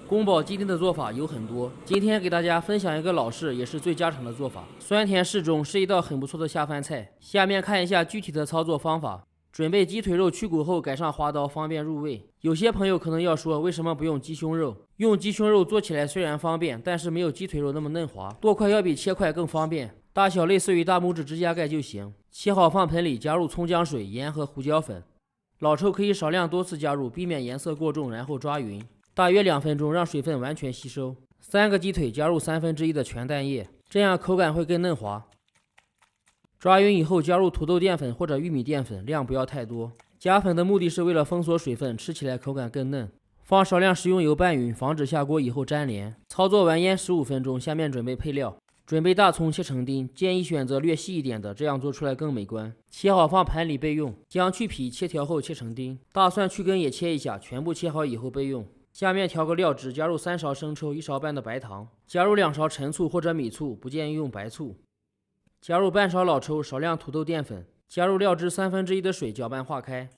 宫保鸡丁的做法有很多，今天给大家分享一个老式也是最家常的做法，酸甜适中，是一道很不错的下饭菜。下面看一下具体的操作方法。准备鸡腿肉去骨后，改上花刀，方便入味。有些朋友可能要说，为什么不用鸡胸肉？用鸡胸肉做起来虽然方便，但是没有鸡腿肉那么嫩滑，剁块要比切块更方便。大小类似于大拇指指甲盖就行。切好放盆里，加入葱姜水、盐和胡椒粉。老抽可以少量多次加入，避免颜色过重，然后抓匀。大约2分钟，让水分完全吸收。3个鸡腿加入1/3的全蛋液，这样口感会更嫩滑。抓匀以后，加入土豆淀粉或者玉米淀粉，量不要太多。加粉的目的是为了封锁水分，吃起来口感更嫩。放少量食用油拌匀，防止下锅以后粘连。操作完腌15分钟。下面准备配料。准备大葱切成丁，建议选择略细一点的，这样做出来更美观。切好放盘里备用。姜去皮切条后切成丁。大蒜去根也切一下，全部切好以后备用。下面调个料汁，加入3勺生抽，1勺半的白糖，加入2勺陈醋或者米醋，不建议用白醋。加入半勺老抽，少量土豆淀粉，加入料汁1/3的水，搅拌化开。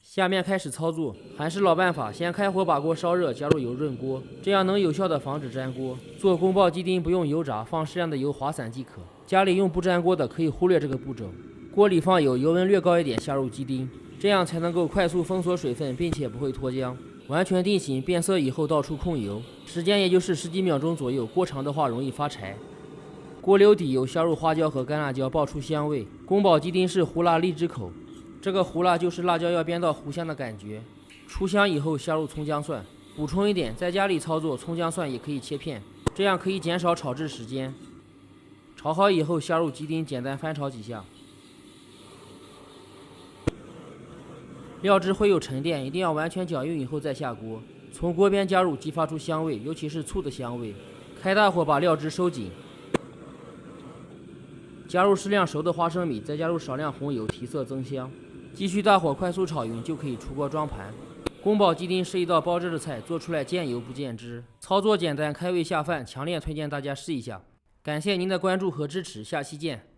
下面开始操作，还是老办法，先开火把锅烧热，加入油润锅，这样能有效的防止粘锅。做宫保鸡丁不用油炸，放适量的油滑散即可。家里用不粘锅的可以忽略这个步骤。锅里放油，油温略高一点，下入鸡丁，这样才能够快速封锁水分，并且不会脱浆。完全定型变色以后倒出控油，时间也就是10几秒钟左右，过长的话容易发柴。锅留底油，下入花椒和干辣椒，爆出香味。宫保鸡丁是胡辣荔枝口，这个胡辣就是辣椒要煸到糊香的感觉。出香以后下入葱姜蒜。补充一点，在家里操作葱姜蒜也可以切片，这样可以减少炒制时间。炒好以后下入鸡丁，简单翻炒几下。料汁会有沉淀，一定要完全搅匀以后再下锅。从锅边加入，激发出香味，尤其是醋的香味。开大火把料汁收紧。加入适量熟的花生米，再加入少量红油，提色增香。继续大火快速炒匀，就可以出锅装盘。宫保鸡丁是一道包汁的菜，做出来见油不见汁，操作简单，开胃下饭，强烈推荐大家试一下。感谢您的关注和支持，下期见。